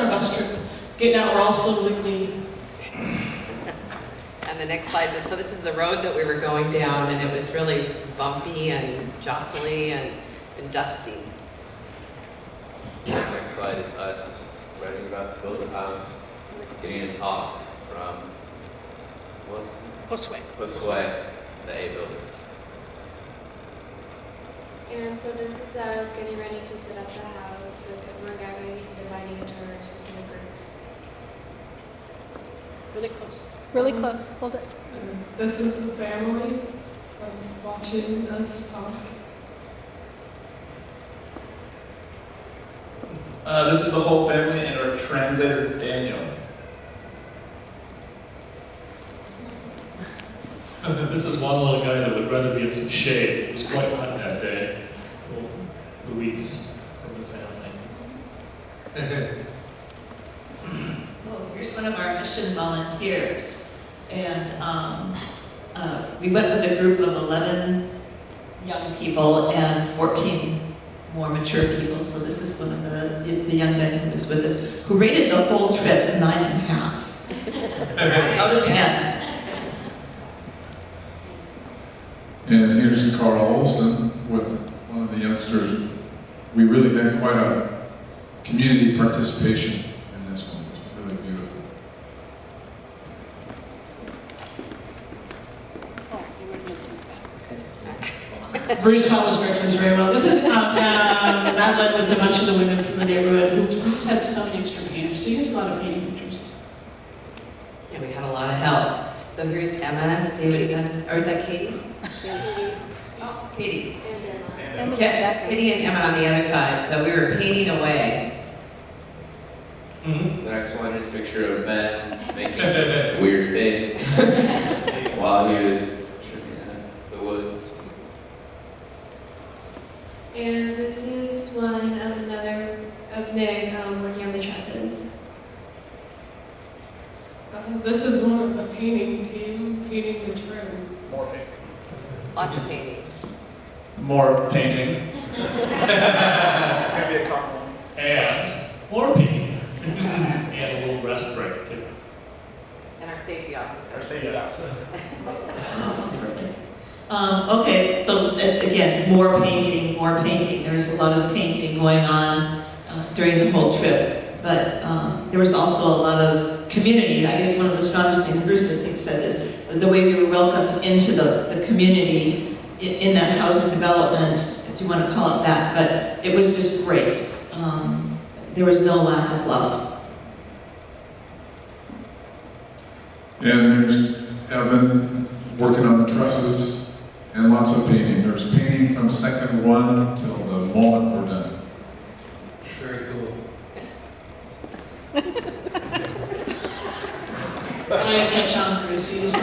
on our bus trip. Getting out, we're all still really clean. And the next slide, so this is the road that we were going down, and it was really bumpy and jostly and dusty. The next slide is us writing about to build a house, getting a talk from Josue, the A builder. And so this is us getting ready to set up the house. We're gathering and dividing into our specific groups. Really close. Really close. Hold it. This is the family watching us talk. This is the whole family and our translator, Daniel. This is one little guy that would rather be in some shade. It was quite hot that day. Little Luis from the family. Well, here's one of our mission volunteers. And we went with a group of 11 young people and 14 more mature people. So this is one of the young men who was with us, who rated the whole trip 9.5 out of 10. And here's Carl Olson with one of the youngsters. We really had quite a community participation in this one. It was really beautiful. Oh, you would miss Bruce told his directions very well. This is Madeline with a bunch of the women from the neighborhood who just had so many extra painters. So you use a lot of painting pictures. Yeah, we had a lot of help. So here's Emma, David, or is that Katie? Oh, Katie. And Katie and Emma on the other side. So we were painting away. The next one is a picture of Ben making a weird face while he was trimming the wood. And this is one of Nick working on the trusses. This is one of the painting team painting the trim. More painting. Lots of painting. More painting. It's going to be a compliment. And more painting. And a little rest break, too. And our safety officer. Or say yes. Perfect. Okay, so again, more painting, more painting. There's a lot of painting going on during the whole trip, but there was also a lot of community. I guess one of the strongest things Bruce, I think, said is the way we were welcomed into the community in that housing development, if you want to call it that, but it was just great. There was no lack of love. And there's Evan working on the trusses and lots of painting. There's painting from second one till the moment we're done. Very cool. I catch on for a season.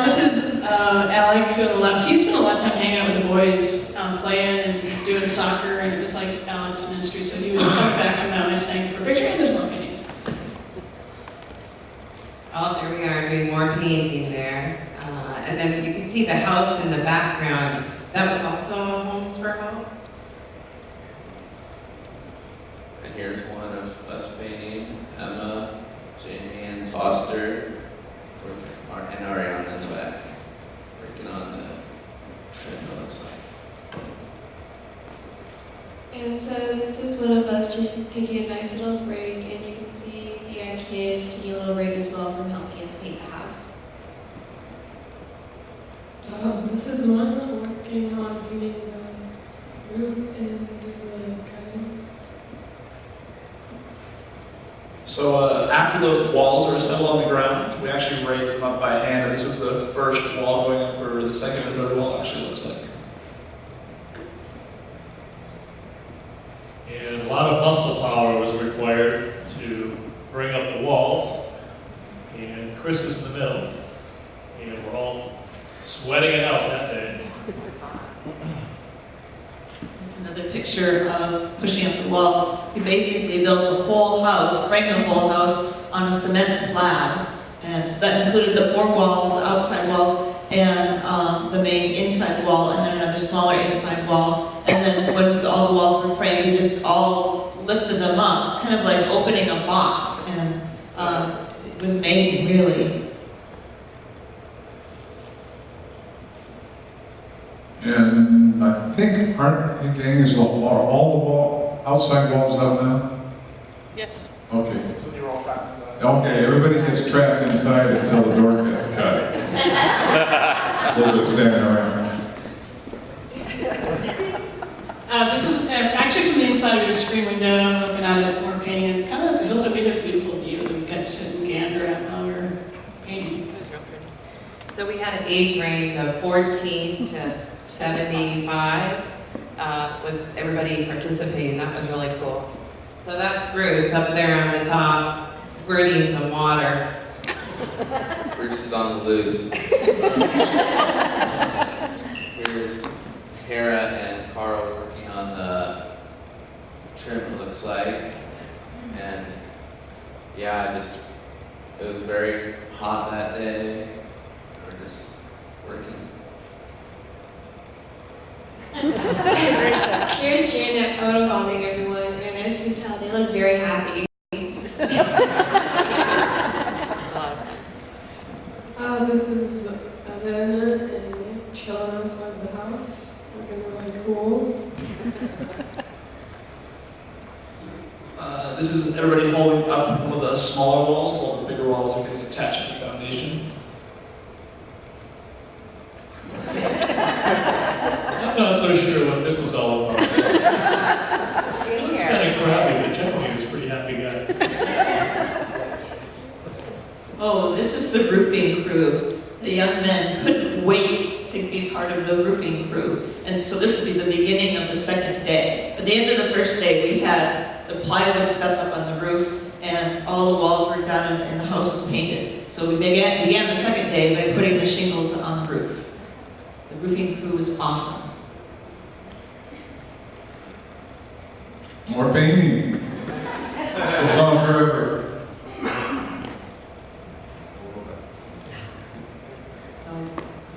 This is Alec who on the left. He spent a lot of time hanging out with the boys, playing and doing soccer, and it was like Alec's ministry. So he was coming back from that and I sang for a picture, and there's more painting. Oh, there we are doing more painting there. And then you can see the house in the background. That was also Homes for Hope. And here's one of us painting Emma, Jamie, and Foster, and Ariana in the back, working on the trim outside. And so this is one of us taking a nice little break, and you can see the kids taking a little break as well from helping us paint the house. This is one working on painting the roof and the cutting. So after the walls are assembled on the ground, we actually raised them up by hand, and this is the first wall going up, or the second or third wall actually looks like. And a lot of muscle power was required to bring up the walls. And Chris is in the middle. And we're all sweating it out that day. There's another picture of pushing up the walls. We basically built the whole house, framed the whole house on a cement slab. And so that included the 4 walls, the outside walls, and the main inside wall, and then another smaller inside wall. And then when all the walls were framed, we just all lifted them up, kind kind of like opening a box, and it was amazing, really. And I think, is all the outside walls out now? Yes. Okay. That's when you were all trapped inside. Okay, everybody gets trapped inside until the door gets cut. A little bit standing around. This is actually from the inside of the screen window, looking out at more painting, and kind of feels like we have a beautiful view. We get to sit and gander at how we're painting. So we had an age range of 14 to 75 with everybody participating. That was really cool. So that's Bruce up there on the top, squirting some water. Bruce is on the loose. Here's Kara and Carl working on the trim, it looks like. And yeah, it was very hot that day. We're just working. Here's Janet photobombing everyone, and as you can tell, they look very happy. This is Evan and chilling outside the house, looking really cool. This is everybody holding up one of the smaller walls while the bigger walls are getting attached to the foundation. I'm not so sure what this is all about. It looks kind of crappy, but generally it's a pretty happy guy. Oh, this is the roofing crew. The young men couldn't wait to be part of the roofing crew. And so this would be the beginning of the second day. At the end of the first day, we had the plywood stuff up on the roof, and all the walls were done, and the house was painted. So we began the second day by putting the shingles on the roof. The roofing crew was awesome. More painting. Goes on forever.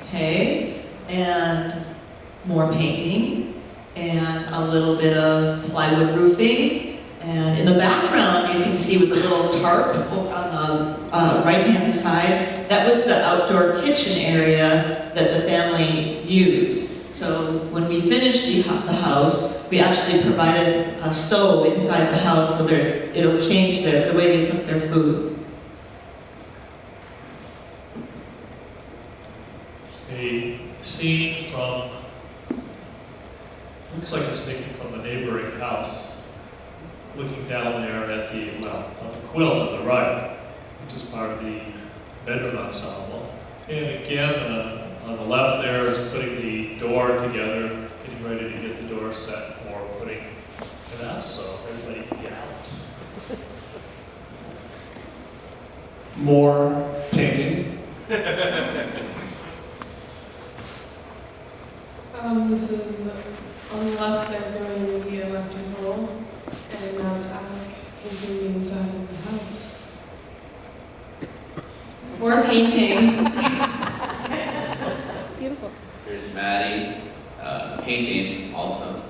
Okay, and more painting, and a little bit of plywood roofing. And in the background, you can see with the little tarp on the right-hand side, that was the outdoor kitchen area that the family used. So when we finished the house, we actually provided a stove inside the house so that it'll change the way they cook their food. A scene from, looks like it's taken from a neighboring house, looking down there at the, well, on the quilt on the right, which is part of the bedroom ensemble. And again, on the left there is putting the door together, getting ready to get the door set for putting it out, so everybody can get out. More painting. This is on the left, they're doing the electrical, and now it's Alec painting the inside of the house. More painting. Here's Maddie, painting also.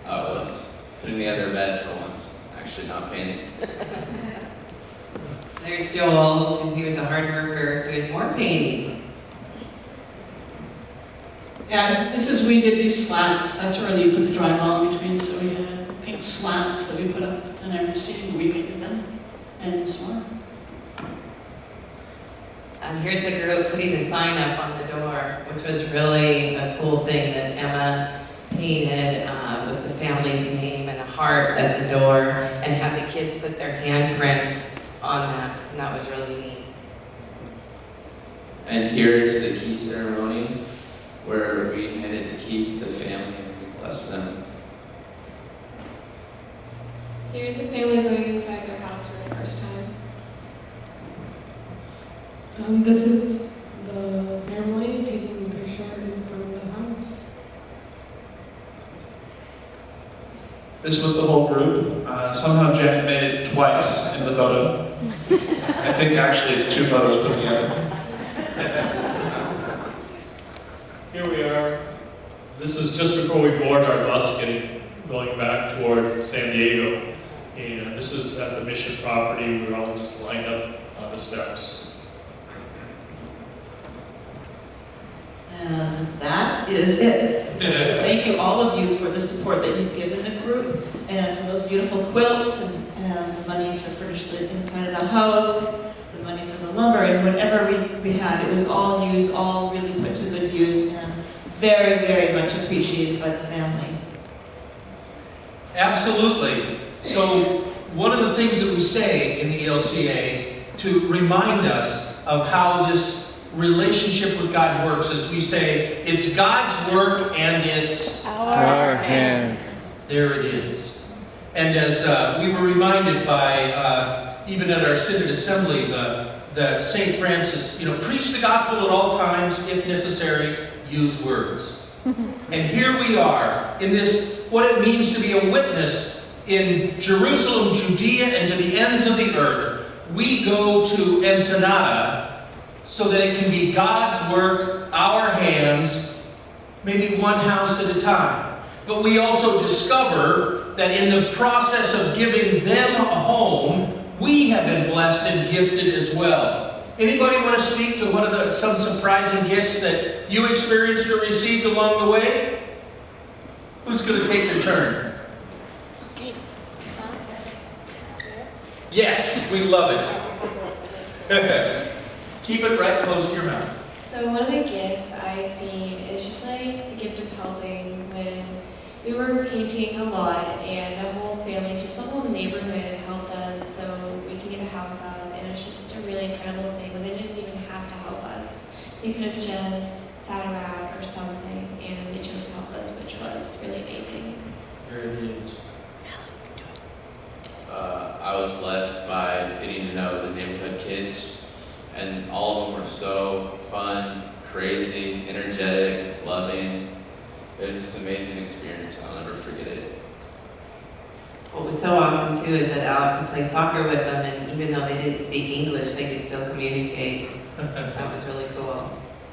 Oh, oops. Putting together a bed for once. Actually not painting. There's Joel, he was a hard worker doing more painting. Yeah, we did these slats. That's where you put the drywall in between, so we had paint slats that we put up in every scene. We painted them and some more. Here's the group putting the sign up on the door, which was really a cool thing that Emma painted with the family's name and a heart at the door, and had the kids put their handprint on that, and that was really neat. And here's the key ceremony, where we handed the keys to the family and we blessed them. Here's the family going inside their house for the first time. This is the family taking a picture in front of the house. This was the whole group. Somehow Janet made it twice in the photo. I think actually it's two photos put together. Here we are. This is just before we board our bus, getting going back toward San Diego. And this is at the mission property. We're all just lined up on the steps. And that is it. Thank you, all of you, for the support that you've given the group, and for those beautiful quilts, and the money to furnish the inside of the house, the money for the lumber, and whatever we had. It was all used, all really put to good use, and very, very much appreciated by the family. Absolutely. So one of the things that we say in the ELCA to remind us of how this relationship with God works is we say, it's God's work and it's our hands. There it is. And as we were reminded by, even at our Synod Assembly, the St. Francis, preach the gospel at all times, if necessary, use words. And here we are in this, what it means to be a witness in Jerusalem, Judea, and to the ends of the earth. We go to Ensenada so that it can be God's work, our hands, maybe one house at a time. But we also discover that in the process of giving them a home, we have been blessed and gifted as well. Anybody want to speak to some surprising gifts that you experienced or received along the way? Who's going to take their turn? Yes, we love it. Keep it right close to your mouth. So one of the gifts I've seen is just like the gift of helping. When we were painting a lot, and the whole family, just the whole neighborhood helped us so we could get a house up, and it was just a really incredible thing when they didn't even have to help us. They could have just sat around or something, and they chose to help us, which was really amazing. There it is. I was blessed by getting to know the neighborhood kids, and all of them were so fun, crazy, energetic, loving. It was just an amazing experience. I'll never forget it. What was so awesome too is that Alec could play soccer with them, and even though they didn't speak English, they could still communicate. That was really cool.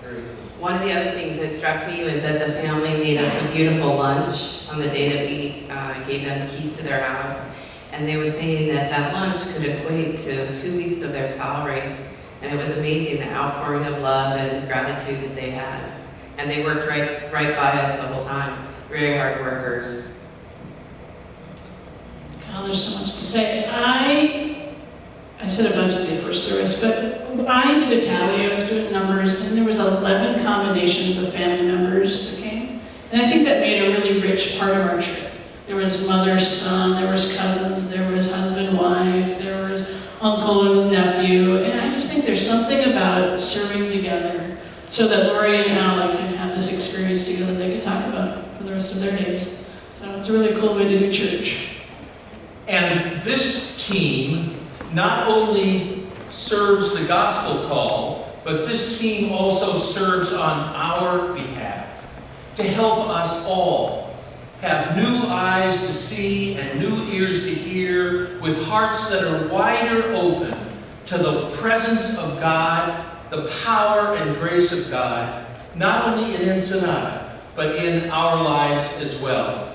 Very cool. One of the other things that struck me was that the family made us a beautiful lunch on the day that we gave them the keys to their house. And they were saying that that lunch could equate to 2 weeks of their salary. And it was amazing, the outpouring of love and gratitude that they had. And they worked right by us the whole time. Very hard workers. God, there's so much to say. I said a bunch of the first service, but I did a tally. I was doing numbers, and there was 11 combinations of family members that came. And I think that made a really rich part of our trip. There was mother, son, there was cousins, there was husband, wife, there was uncle and nephew. And I just think there's something about serving together so that Lori and Alec can have this experience together they can talk about for the rest of their days. So it's a really cool way to do church. And this team not only serves the gospel call, but this team also serves on our behalf to help us all have new eyes to see and new ears to hear, with hearts that are wider open to the presence of God, the power and grace of God, not only in Ensenada, but in our lives as well.